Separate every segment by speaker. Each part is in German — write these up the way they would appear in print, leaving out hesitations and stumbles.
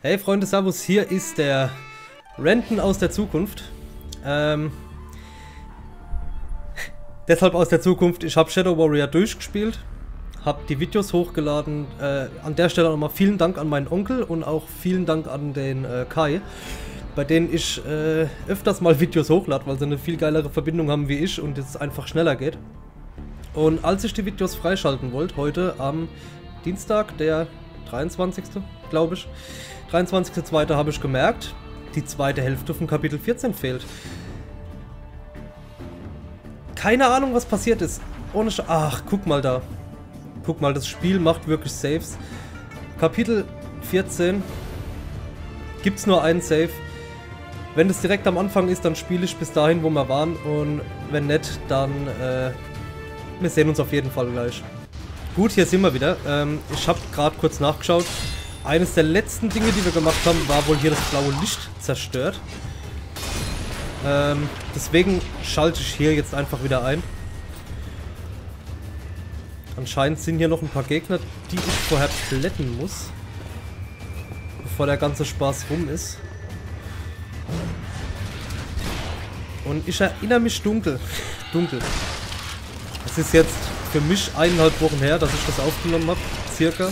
Speaker 1: Hey Freunde, Servus, hier ist der Renten aus der Zukunft. Deshalb aus der Zukunft, ich habe Shadow Warrior durchgespielt, habe die Videos hochgeladen. An der Stelle nochmal vielen Dank an meinen Onkel und auch vielen Dank an den Kai, bei denen ich öfters mal Videos hochlade, weil sie eine viel geilere Verbindung haben wie ich und es einfach schneller geht. Und als ich die Videos freischalten wollte, heute am Dienstag, der 23. glaube ich, 23.02. habe ich gemerkt, die zweite Hälfte von Kapitel 14 fehlt. Keine Ahnung, was passiert ist. Ach, guck mal da. Guck mal, das Spiel macht wirklich Saves. Kapitel 14 gibt es nur einen Save. Wenn das direkt am Anfang ist, dann spiele ich bis dahin, wo wir waren. Und wenn nicht, dann wir sehen uns auf jeden Fall gleich. Gut, hier sind wir wieder. Ich habe gerade kurz nachgeschaut. Eines der letzten Dinge, die wir gemacht haben, war wohl hier das blaue Licht zerstört. Deswegen schalte ich hier jetzt einfach wieder ein. Anscheinend sind hier noch ein paar Gegner, die ich vorher plätten muss, bevor der ganze Spaß rum ist. Und ich erinnere mich dunkel. Es ist jetzt für mich 1,5 Wochen her, dass ich das aufgenommen habe, circa.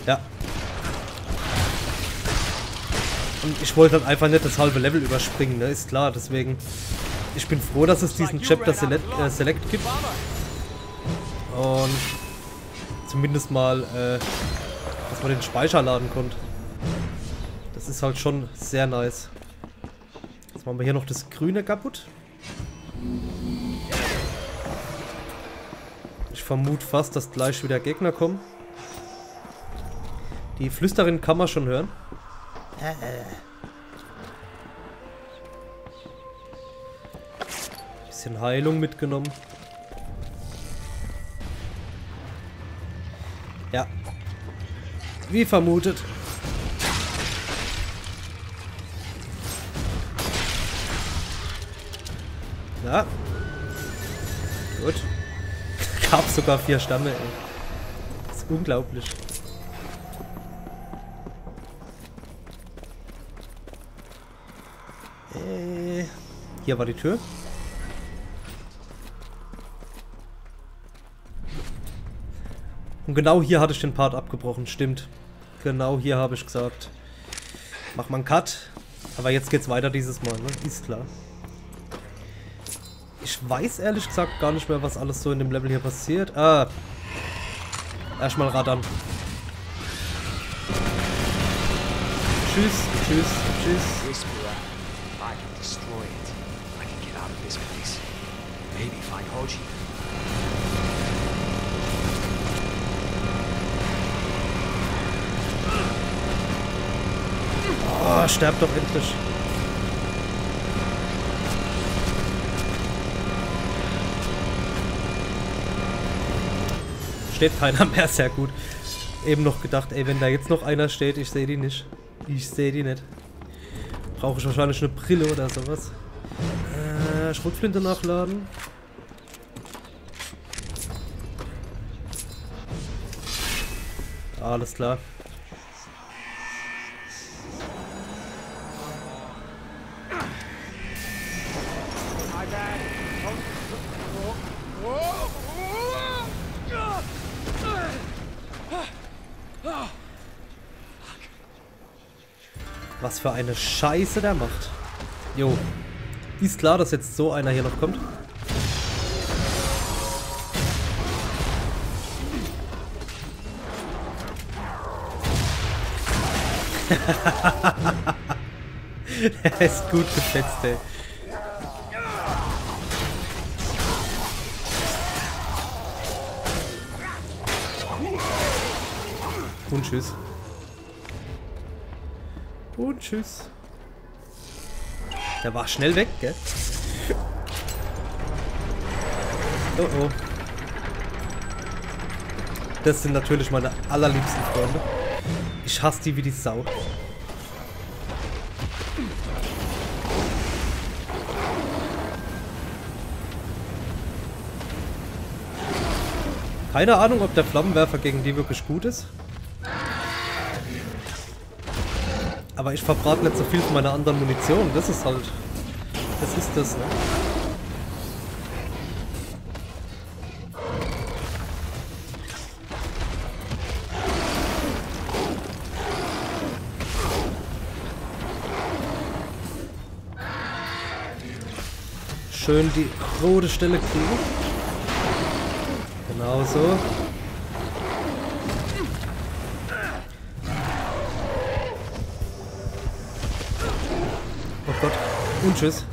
Speaker 1: Ja. Und ich wollte halt einfach nicht das halbe Level überspringen, ne? Ist klar, deswegen. Ich bin froh, dass es diesen Chapter Select gibt. Und zumindest mal, dass man den Speicher laden konnte. Das ist halt schon sehr nice. Jetzt machen wir hier noch das Grüne kaputt. Ich vermute fast, dass gleich wieder Gegner kommen. Die Flüsterin kann man schon hören. Bisschen Heilung mitgenommen. Ja. Wie vermutet. Ja. Gut. Gab sogar 4 Stamme, ey. Das ist unglaublich. Hier war die Tür. Und genau hier hatte ich den Part abgebrochen, stimmt. Genau hier habe ich gesagt. Mach mal einen Cut. Aber jetzt geht's weiter dieses Mal, ne? Ist klar. Ich weiß ehrlich gesagt gar nicht mehr, was alles so in dem Level hier passiert. Erstmal Radern. Tschüss, tschüss, tschüss. Oh, sterb doch endlich. Steht keiner mehr, sehr gut. Eben noch gedacht, ey, wenn da jetzt noch einer steht, ich sehe die nicht. Ich sehe die nicht. Brauche ich wahrscheinlich eine Brille oder sowas. Schrotflinte nachladen. Alles klar. Was für eine Scheiße der macht. Jo. Ist klar, dass jetzt so einer hier noch kommt. Er ist gut gefetzt, ey. Und tschüss. Und tschüss. Der war schnell weg, gell? Oh oh. Das sind natürlich meine allerliebsten Freunde. Ich hasse die wie die Sau. Keine Ahnung, ob der Flammenwerfer gegen die wirklich gut ist. Aber ich verbrate nicht so viel von meiner anderen Munition. Das ist halt... Das ist das, ne? Schön die rote Stelle kriegen. Genau so. Oh Gott. Und tschüss.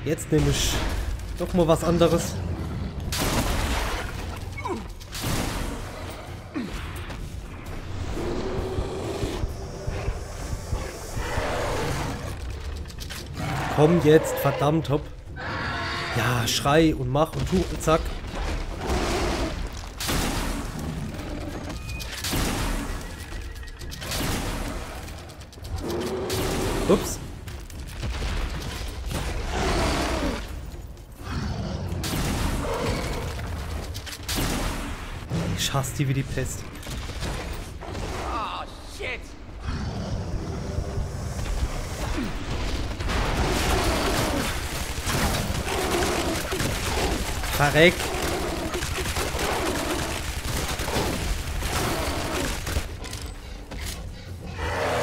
Speaker 1: Jetzt nehme ich doch mal was anderes. Komm jetzt, verdammt, hopp. Ja, schrei und mach und tu und zack. Ups. Ich hasse die wie die Pest.
Speaker 2: Oh, shit.
Speaker 1: Verreck.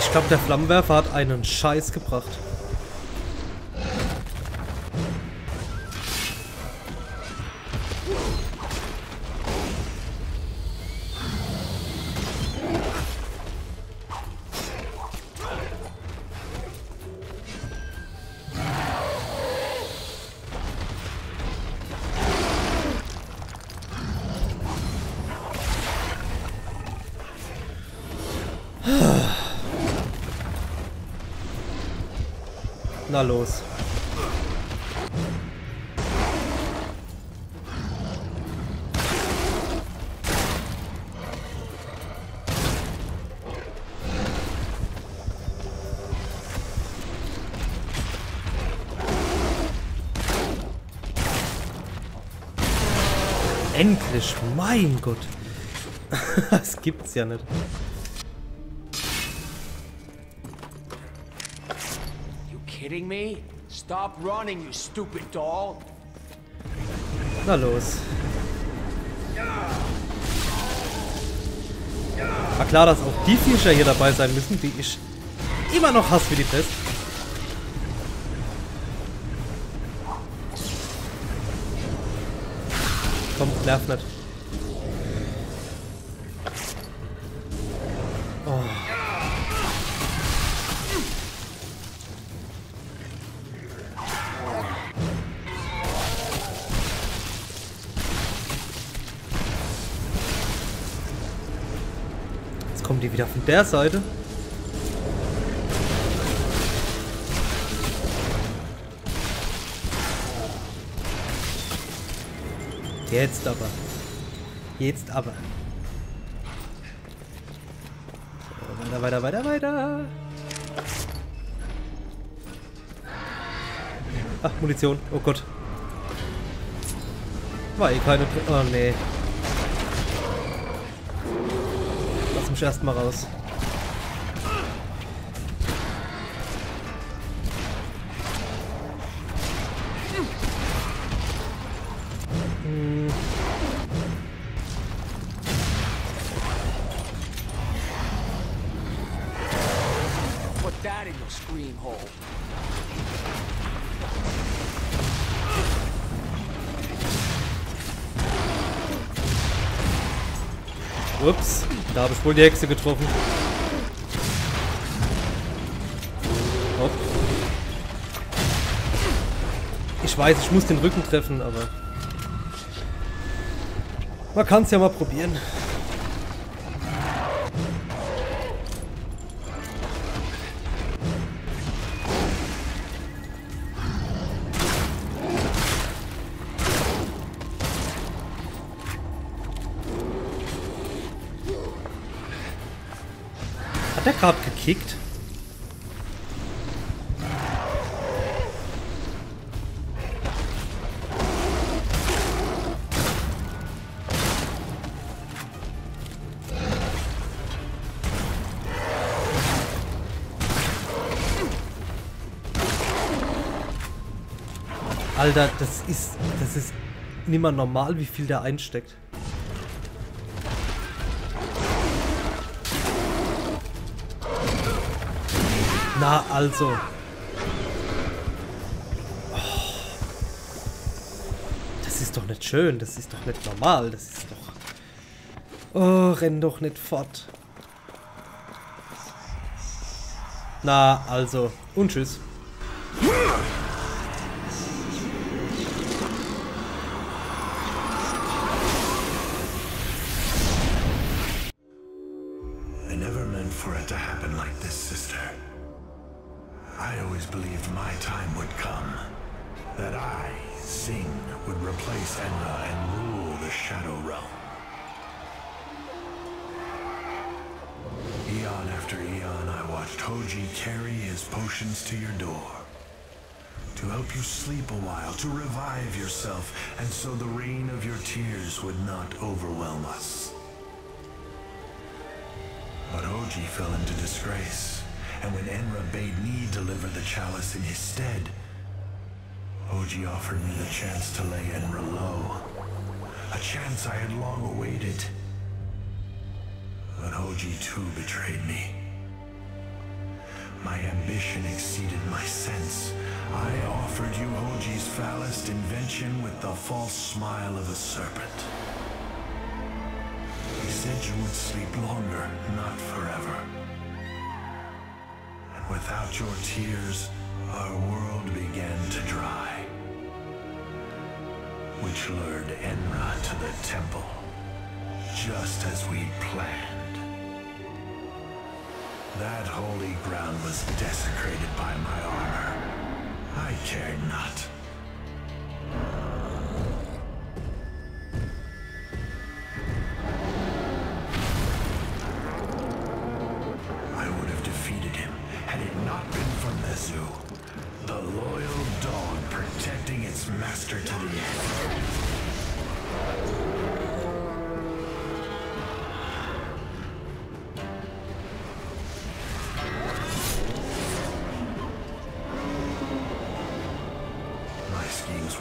Speaker 1: Ich glaube, der Flammenwerfer hat einen Scheiß gebracht. Na los. Endlich, mein Gott. Das gibt's ja nicht.
Speaker 2: Kidding me? Stop running, you stupid doll.
Speaker 1: Na los. War klar, dass auch die Viecher hier dabei sein müssen, die ich immer noch hasse wie die Pest. Komm, nerv nicht. Oh. Jetzt kommen die wieder von der Seite. Jetzt aber. Jetzt aber. So, weiter. Ach, Munition. Oh Gott. War eh keine... Oh, nee. Lass mich erstmal raus.
Speaker 2: Put that in your scream hole.
Speaker 1: Ups, da habe ich wohl die Hexe getroffen. Hopp. Ich weiß, ich muss den Rücken treffen, aber... Man kann es ja mal probieren. Hat der gerade gekickt? Alter, das ist nicht mal normal, wie viel der einsteckt. Na, also. Oh. Das ist doch nicht schön, das ist doch nicht normal, das ist doch... Oh, renn doch nicht fort. Na, also. Und tschüss.
Speaker 3: I never meant for it to happen like this, sister. I always believed my time would come. That I, Sing, would replace Enra and rule the Shadow Realm. Eon after eon, I watched Hoji carry his potions to your door. To help you sleep a while, to revive yourself, and so the rain of your tears would not overwhelm us. But Hoji fell into disgrace, and when Enra bade me deliver the chalice in his stead, Hoji offered me the chance to lay Enra low. A chance I had long awaited. But Hoji too betrayed me. My ambition exceeded my sense. I offered you Hoji's foulest invention with the false smile of a serpent. He said you would sleep longer, not forever. And without your tears, our world began to dry. Which lured Enra to the temple, just as we'd planned. That holy ground was desecrated by my armor. I cared not. I would have defeated him had it not been for Mezu, the loyal dog protecting its master to the end.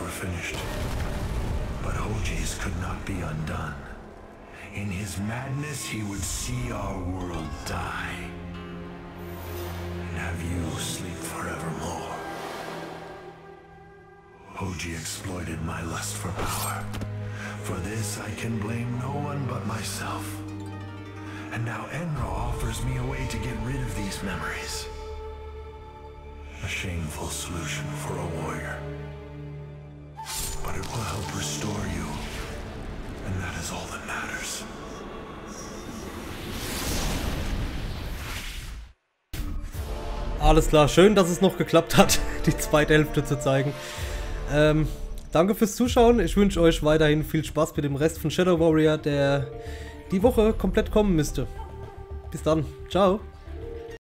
Speaker 3: Were finished, but Hoji's could not be undone. In his madness, he would see our world die, and have you sleep forevermore. Hoji exploited my lust for power. For this, I can blame no one but myself. And now Enra offers me a way to get rid of these memories. A shameful solution for a warrior. But it will help restore you, and that is all that matters.
Speaker 1: Alles klar, schön, dass es noch geklappt hat, die zweite Hälfte zu zeigen. Danke fürs Zuschauen. Ich wünsche euch weiterhin viel Spaß mit dem Rest von Shadow Warrior, der die Woche komplett kommen müsste. Bis dann. Ciao.